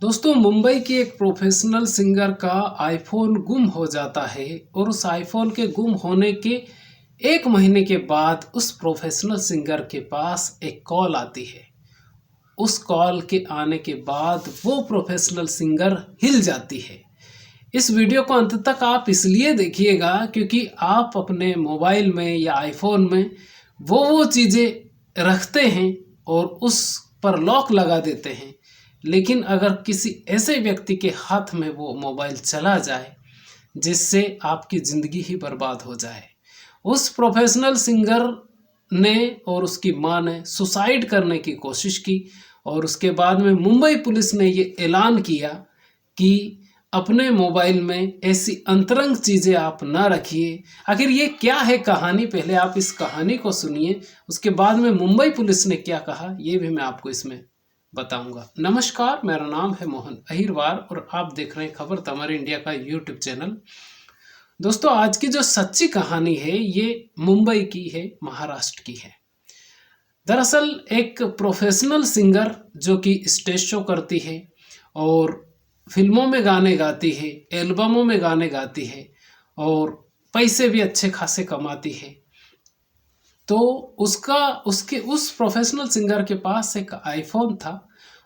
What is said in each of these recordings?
दोस्तों, मुंबई की एक प्रोफेशनल सिंगर का आईफोन गुम हो जाता है और उस आईफोन के गुम होने के 1 महीने के बाद उस प्रोफेशनल सिंगर के पास एक कॉल आती है। उस कॉल के आने के बाद वो प्रोफेशनल सिंगर हिल जाती है। इस वीडियो को अंत तक आप इसलिए देखिएगा क्योंकि आप अपने मोबाइल में या आईफोन में वो चीज़ें रखते हैं और उस पर लॉक लगा देते हैं। लेकिन अगर किसी ऐसे व्यक्ति के हाथ में वो मोबाइल चला जाए जिससे आपकी ज़िंदगी ही बर्बाद हो जाए। उस प्रोफेशनल सिंगर ने और उसकी मां ने सुसाइड करने की कोशिश की और उसके बाद में मुंबई पुलिस ने ये ऐलान किया कि अपने मोबाइल में ऐसी अंतरंग चीज़ें आप ना रखिए। आखिर ये क्या है कहानी, पहले आप इस कहानी को सुनिए, उसके बाद में मुंबई पुलिस ने क्या कहा ये भी मैं आपको इसमें बताऊंगा। नमस्कार, मेरा नाम है मोहन अहिरवार और आप देख रहे हैं खबर तमर इंडिया का यूट्यूब चैनल। दोस्तों, आज की जो सच्ची कहानी है ये मुंबई की है, महाराष्ट्र की है। दरअसल एक प्रोफेशनल सिंगर जो कि स्टेज शो करती है और फिल्मों में गाने गाती है, एल्बमों में गाने गाती है और पैसे भी अच्छे खासे कमाती है। तो उसके उस प्रोफेशनल सिंगर के पास एक आईफोन था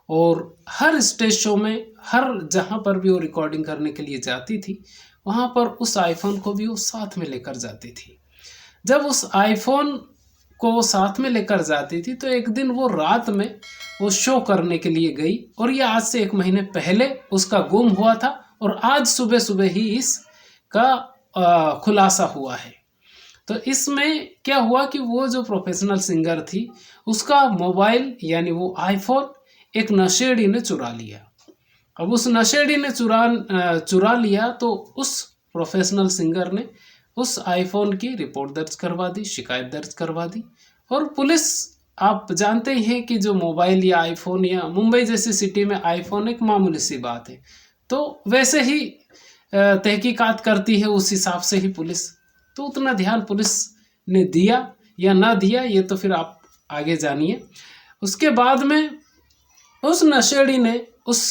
और हर स्टेज शो में, हर जहाँ पर भी वो रिकॉर्डिंग करने के लिए जाती थी, वहाँ पर उस आईफोन को भी वो साथ में लेकर जाती थी। जब उस आईफोन को वो साथ में लेकर जाती थी तो एक दिन वो रात में वो शो करने के लिए गई और ये आज से 1 महीने पहले उसका गुम हुआ था और आज सुबह सुबह ही इसका खुलासा हुआ है। तो इसमें क्या हुआ कि वो जो प्रोफेशनल सिंगर थी उसका मोबाइल यानी वो आईफोन एक नशेड़ी ने चुरा लिया। अब उस नशेड़ी ने चुरा लिया तो उस प्रोफेशनल सिंगर ने उस आईफोन की रिपोर्ट दर्ज करवा दी, शिकायत दर्ज करवा दी। और पुलिस, आप जानते ही हैं कि जो मोबाइल या आईफोन या मुंबई जैसी सिटी में आईफोन एक मामूली सी बात है, तो वैसे ही तहकीकात करती है उस हिसाब से ही पुलिस। तो उतना ध्यान पुलिस ने दिया या ना दिया ये तो फिर आप आगे जानिए। उसके बाद में उस नशेड़ी ने उस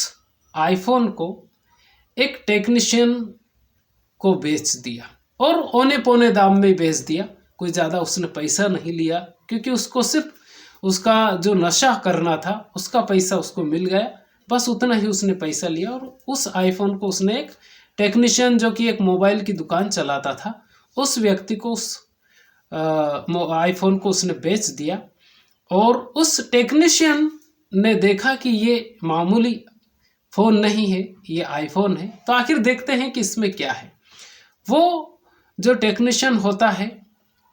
आईफोन को एक टेक्नीशियन को बेच दिया और औने पौने दाम में बेच दिया। कोई ज़्यादा उसने पैसा नहीं लिया क्योंकि उसको सिर्फ उसका जो नशा करना था उसका पैसा उसको मिल गया, बस उतना ही उसने पैसा लिया। और उस आईफोन को उसने एक टेक्नीशियन जो कि एक मोबाइल की दुकान चलाता था उस व्यक्ति को उस आईफोन को उसने बेच दिया। और उस टेक्नीशियन ने देखा कि ये मामूली फ़ोन नहीं है, ये आईफोन है, तो आखिर देखते हैं कि इसमें क्या है। वो जो टेक्नीशियन होता है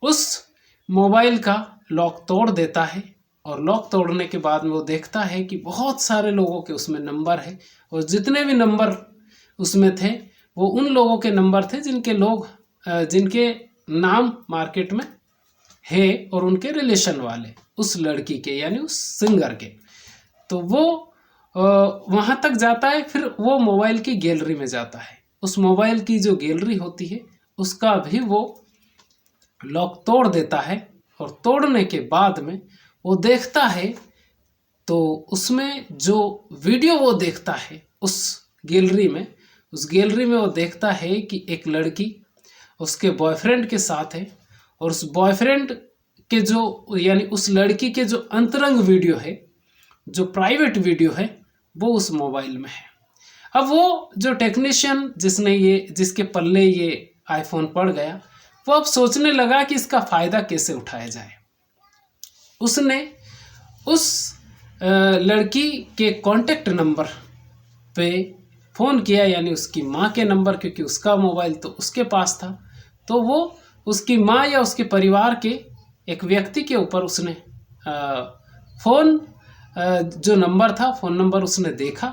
उस मोबाइल का लॉक तोड़ देता है और लॉक तोड़ने के बाद में वो देखता है कि बहुत सारे लोगों के उसमें नंबर है और जितने भी नंबर उसमें थे वो उन लोगों के नंबर थे जिनके नाम मार्केट में है और उनके रिलेशन वाले उस लड़की के यानी उस सिंगर के। तो वो वहाँ तक जाता है, फिर वो मोबाइल की गैलरी में जाता है। उस मोबाइल की जो गैलरी होती है उसका भी वो लॉक तोड़ देता है और तोड़ने के बाद में वो देखता है तो उसमें जो वीडियो वो देखता है उस गैलरी में वो देखता है कि एक लड़की उसके बॉयफ्रेंड के साथ है और उस बॉयफ्रेंड के जो यानी उस लड़की के जो अंतरंग वीडियो है, जो प्राइवेट वीडियो है, वो उस मोबाइल में है। अब वो जो टेक्नीशियन जिसके पल्ले ये आईफोन पड़ गया, वो अब सोचने लगा कि इसका फ़ायदा कैसे उठाया जाए। उसने उस लड़की के कॉन्टेक्ट नंबर पे फ़ोन किया, यानी उसकी माँ के नंबर, क्योंकि उसका मोबाइल तो उसके पास था। तो वो उसकी माँ या उसके परिवार के एक व्यक्ति के ऊपर उसने फ़ोन जो नंबर था, फ़ोन नंबर उसने देखा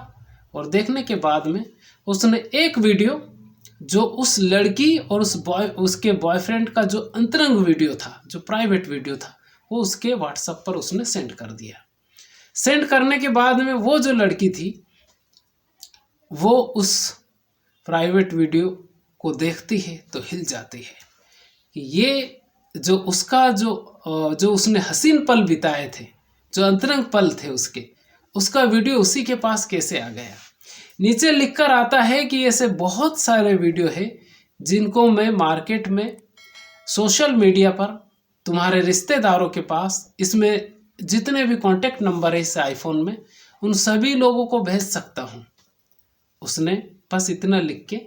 और देखने के बाद में उसने एक वीडियो जो उस लड़की और उसके बॉयफ्रेंड का जो अंतरंग वीडियो था, जो प्राइवेट वीडियो था, वो उसके व्हाट्सएप पर उसने सेंड कर दिया। सेंड करने के बाद में वो जो लड़की थी वो उस प्राइवेट वीडियो को देखती है तो हिल जाती है कि ये जो उसने हसीन पल बिताए थे, जो अंतरंग पल थे उसका वीडियो उसी के पास कैसे आ गया। नीचे लिखकर आता है कि ऐसे बहुत सारे वीडियो है जिनको मैं मार्केट में, सोशल मीडिया पर, तुम्हारे रिश्तेदारों के पास, इसमें जितने भी कॉन्टेक्ट नंबर है इस आईफोन में, उन सभी लोगों को भेज सकता हूँ। उसने बस इतना लिख के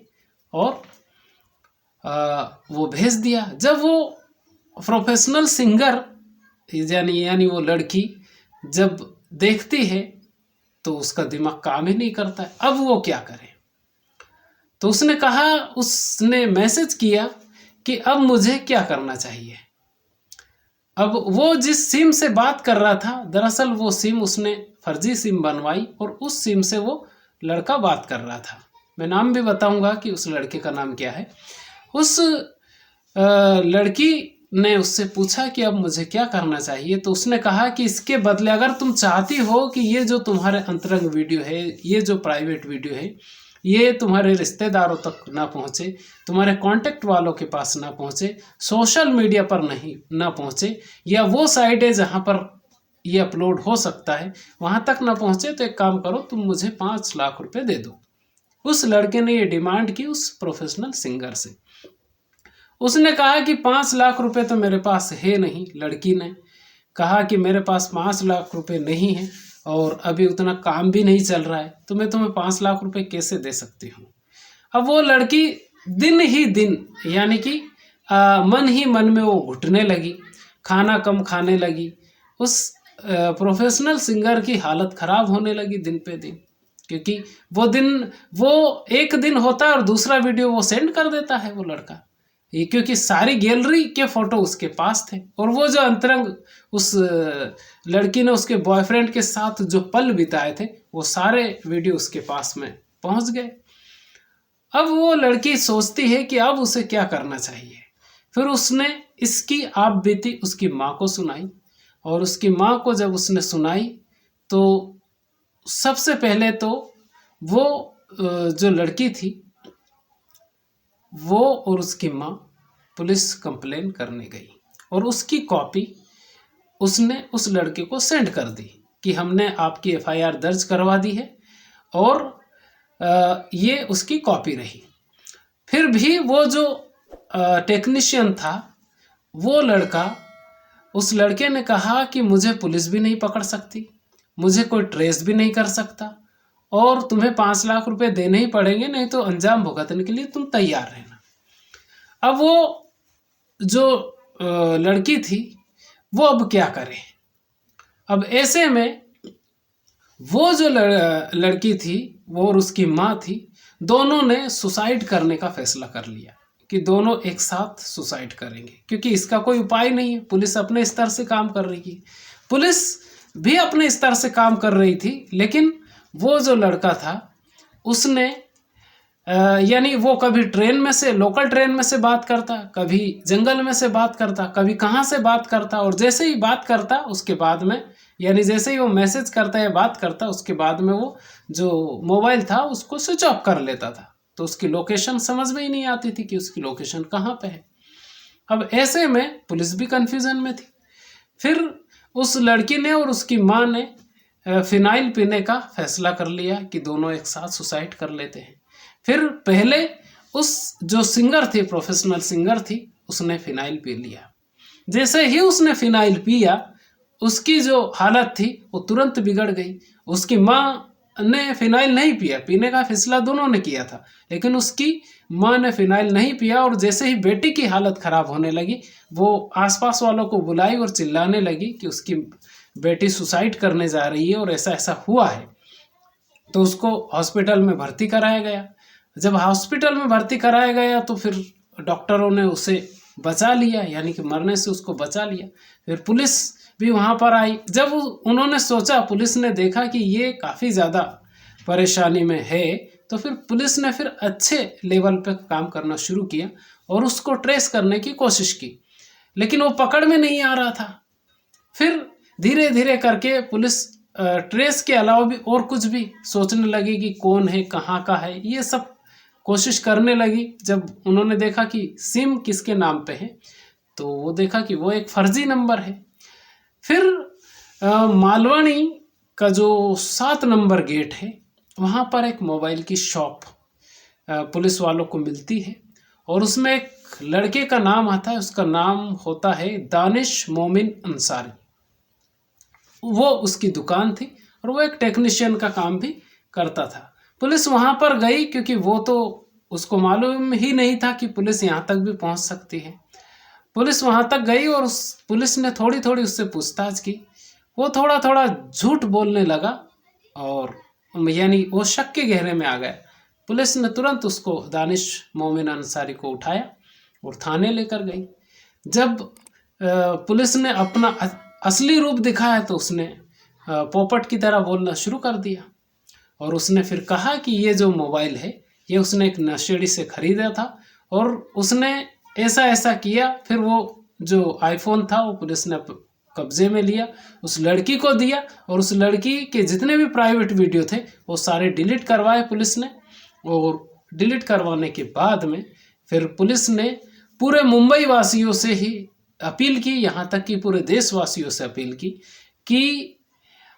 और वो भेज दिया। जब वो प्रोफेशनल सिंगर यानी वो लड़की जब देखती है तो उसका दिमाग काम ही नहीं करता है। अब वो क्या करे? तो उसने मैसेज किया कि अब मुझे क्या करना चाहिए। अब वो जिस सिम से बात कर रहा था, दरअसल वो सिम उसने फर्जी सिम बनवाई और उस सिम से वो लड़का बात कर रहा था। मैं नाम भी बताऊंगा कि उस लड़के का नाम क्या है। उस लड़की ने उससे पूछा कि अब मुझे क्या करना चाहिए। तो उसने कहा कि इसके बदले अगर तुम चाहती हो कि ये जो तुम्हारे अंतरंग वीडियो है, ये जो प्राइवेट वीडियो है, ये तुम्हारे रिश्तेदारों तक ना पहुँचे, तुम्हारे कांटेक्ट वालों के पास ना पहुँचे, सोशल मीडिया पर नहीं ना पहुँचे, या वो साइट है जहाँ पर ये अपलोड हो सकता है वहाँ तक ना पहुँचे, तो एक काम करो, तुम मुझे 5 लाख रुपए दे दो। उस लड़के ने ये डिमांड की उस प्रोफेशनल सिंगर से। उसने कहा कि 5 लाख रुपए तो मेरे पास है नहीं। लड़की ने कहा कि मेरे पास 5 लाख रुपए नहीं है और अभी उतना काम भी नहीं चल रहा है, तो मैं तुम्हें 5 लाख रुपए कैसे दे सकती हूँ। अब वो लड़की दिन ही दिन यानी कि मन ही मन में वो घुटने लगी, खाना कम खाने लगी। उस प्रोफेशनल सिंगर की हालत खराब होने लगी दिन पे दिन, क्योंकि वो एक दिन होता है और दूसरा वीडियो वो सेंड कर देता है वो लड़का, ये क्योंकि सारी गैलरी के फोटो उसके पास थे और वो जो अंतरंग उस लड़की ने उसके बॉयफ्रेंड के साथ जो पल बिताए थे वो सारे वीडियो उसके पास में पहुंच गए। अब वो लड़की सोचती है कि अब उसे क्या करना चाहिए। फिर उसने इसकी आप बीती उसकी माँ को सुनाई और उसकी माँ को जब उसने सुनाई तो सबसे पहले तो वो जो लड़की थी वो और उसकी माँ पुलिस कंप्लेन करने गई और उसकी कॉपी उसने उस लड़के को सेंड कर दी कि हमने आपकी एफआईआर दर्ज करवा दी है और ये उसकी कॉपी रही। फिर भी वो जो टेक्नीशियन था वो लड़का, उस लड़के ने कहा कि मुझे पुलिस भी नहीं पकड़ सकती, मुझे कोई ट्रेस भी नहीं कर सकता और तुम्हें 5 लाख रुपए देने ही पड़ेंगे, नहीं तो अंजाम भुगतने के लिए तुम तैयार रहना। अब वो जो लड़की थी वो अब क्या करे। अब ऐसे में वो जो लड़की थी वो और उसकी माँ थी, दोनों ने सुसाइड करने का फैसला कर लिया कि दोनों एक साथ सुसाइड करेंगे, क्योंकि इसका कोई उपाय नहीं है। पुलिस अपने स्तर से काम कर रही थी, पुलिस भी अपने स्तर से काम कर रही थी, लेकिन वो जो लड़का था उसने यानी वो कभी ट्रेन में से, लोकल ट्रेन में से बात करता, कभी जंगल में से बात करता, कभी कहाँ से बात करता, और जैसे ही बात करता उसके बाद में, यानी जैसे ही वो मैसेज करता या बात करता उसके बाद में वो जो मोबाइल था उसको स्विच ऑफ कर लेता था। तो उसकी लोकेशन समझ में ही नहीं आती थी कि उसकी लोकेशन कहाँ पे है। अब ऐसे में पुलिस भी कंफ्यूजन में थी। फिर उस लड़की ने और उसकी माँ ने फिनाइल पीने का फैसला कर लिया कि दोनों एक साथ सुसाइड कर लेते हैं। फिर पहले उस जो सिंगर थी, प्रोफेशनल सिंगर थी, उसने फिनाइल पी लिया। जैसे ही उसने फिनाइल पिया उसकी जो हालत थी वो तुरंत बिगड़ गई। उसकी माँ ने फिनाइल नहीं पिया, पीने का फैसला दोनों ने किया था, लेकिन उसकी माँ ने फिनाइल नहीं पिया और जैसे ही बेटी की हालत खराब होने लगी वो आसपास वालों को बुलाई और चिल्लाने लगी कि उसकी बेटी सुसाइड करने जा रही है और ऐसा ऐसा हुआ है। तो उसको हॉस्पिटल में भर्ती कराया गया। जब हॉस्पिटल में भर्ती कराया गया तो फिर डॉक्टरों ने उसे बचा लिया, यानी कि मरने से उसको बचा लिया। फिर पुलिस भी वहाँ पर आई। जब उन्होंने सोचा, पुलिस ने देखा कि ये काफ़ी ज़्यादा परेशानी में है, तो फिर पुलिस ने फिर अच्छे लेवल पे काम करना शुरू किया और उसको ट्रेस करने की कोशिश की, लेकिन वो पकड़ में नहीं आ रहा था। फिर धीरे धीरे करके पुलिस ट्रेस के अलावा भी और कुछ भी सोचने लगी कि कौन है, कहाँ का है, ये सब कोशिश करने लगी। जब उन्होंने देखा कि सिम किसके नाम पे है तो वो देखा कि वो एक फर्जी नंबर है। फिर मालवानी का जो 7 नंबर गेट है वहाँ पर एक मोबाइल की शॉप पुलिस वालों को मिलती है और उसमें एक लड़के का नाम आता है, उसका नाम होता है दानिश मोमिन अंसारी। वो उसकी दुकान थी और वो एक टेक्नीशियन का काम भी करता था। पुलिस वहाँ पर गई क्योंकि वो तो उसको मालूम ही नहीं था कि पुलिस यहाँ तक भी पहुँच सकती है। पुलिस वहाँ तक गई और उस पुलिस ने थोड़ी थोड़ी उससे पूछताछ की। वो थोड़ा थोड़ा झूठ बोलने लगा और यानी वो शक के घेरे में आ गया। पुलिस ने तुरंत उसको दानिश मोमिन अंसारी को उठाया और थाने लेकर गई। जब पुलिस ने अपना असली रूप दिखाया तो उसने पोपट की तरह बोलना शुरू कर दिया और उसने फिर कहा कि ये जो मोबाइल है ये उसने एक नशेड़ी से खरीदा था और उसने ऐसा ऐसा किया। फिर वो जो आईफोन था वो पुलिस ने कब्जे में लिया, उस लड़की को दिया और उस लड़की के जितने भी प्राइवेट वीडियो थे वो सारे डिलीट करवाए पुलिस ने। और डिलीट करवाने के बाद में फिर पुलिस ने पूरे मुंबई वासियों से ही अपील की, यहाँ तक कि पूरे देशवासियों से अपील की कि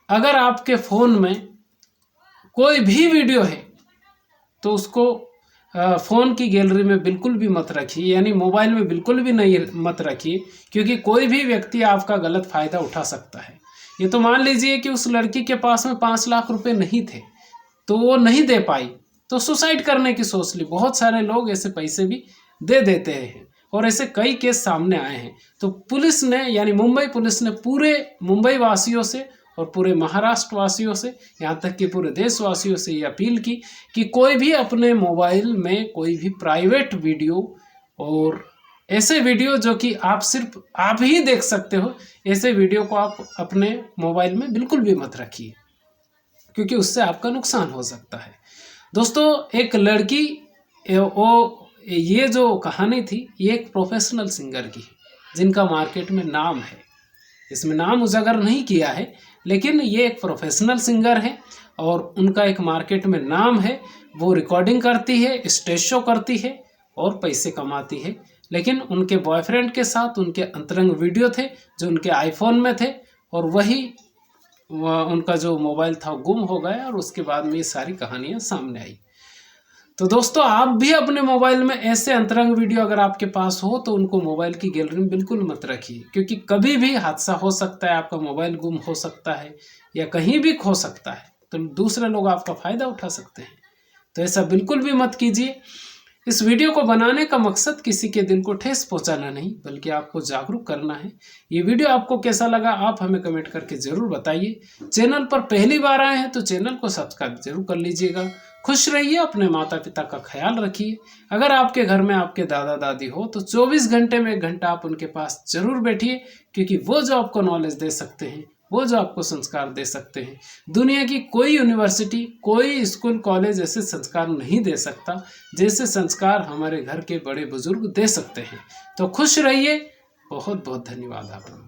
अगर आपके फ़ोन में कोई भी वीडियो है तो उसको फ़ोन की गैलरी में बिल्कुल भी मत रखिए, यानी मोबाइल में बिल्कुल भी नहीं मत रखिए, क्योंकि कोई भी व्यक्ति आपका गलत फ़ायदा उठा सकता है। ये तो मान लीजिए कि उस लड़की के पास में 5 लाख रुपए नहीं थे तो वो नहीं दे पाई तो सुसाइड करने की सोच ली। बहुत सारे लोग ऐसे पैसे भी दे देते हैं और ऐसे कई केस सामने आए हैं। तो पुलिस ने यानी मुंबई पुलिस ने पूरे मुंबई वासियों से और पूरे महाराष्ट्र वासियों से, यहाँ तक कि पूरे देशवासियों से ये अपील की कि कोई भी अपने मोबाइल में कोई भी प्राइवेट वीडियो और ऐसे वीडियो जो कि आप सिर्फ आप ही देख सकते हो, ऐसे वीडियो को आप अपने मोबाइल में बिल्कुल भी मत रखिए, क्योंकि उससे आपका नुकसान हो सकता है। दोस्तों, एक लड़की ये जो कहानी थी ये एक प्रोफेशनल सिंगर की है जिनका मार्केट में नाम है। इसमें नाम उजागर नहीं किया है, लेकिन ये एक प्रोफेशनल सिंगर है और उनका एक मार्केट में नाम है। वो रिकॉर्डिंग करती है, स्टेज शो करती है और पैसे कमाती है। लेकिन उनके बॉयफ्रेंड के साथ उनके अंतरंग वीडियो थे जो उनके आईफोन में थे और वही उनका जो मोबाइल था गुम हो गया और उसके बाद में ये सारी कहानियाँ सामने आई। तो दोस्तों, आप भी अपने मोबाइल में ऐसे अंतरंग वीडियो अगर आपके पास हो तो उनको मोबाइल की गैलरी में बिल्कुल मत रखिए, क्योंकि कभी भी हादसा हो सकता है, आपका मोबाइल गुम हो सकता है या कहीं भी खो सकता है, तो दूसरे लोग आपका फ़ायदा उठा सकते हैं। तो ऐसा बिल्कुल भी मत कीजिए। इस वीडियो को बनाने का मकसद किसी के दिल को ठेस पहुंचाना नहीं, बल्कि आपको जागरूक करना है। ये वीडियो आपको कैसा लगा आप हमें कमेंट करके ज़रूर बताइए। चैनल पर पहली बार आए हैं तो चैनल को सब्सक्राइब जरूर कर लीजिएगा। खुश रहिए, अपने माता पिता का ख्याल रखिए। अगर आपके घर में आपके दादा दादी हो तो 24 घंटे में 1 घंटा आप उनके पास जरूर बैठिए, क्योंकि वो जो आपको नॉलेज दे सकते हैं, वो जो आपको संस्कार दे सकते हैं, दुनिया की कोई यूनिवर्सिटी, कोई स्कूल कॉलेज ऐसे संस्कार नहीं दे सकता जैसे संस्कार हमारे घर के बड़े बुजुर्ग दे सकते हैं। तो खुश रहिए। बहुत बहुत धन्यवाद आपका।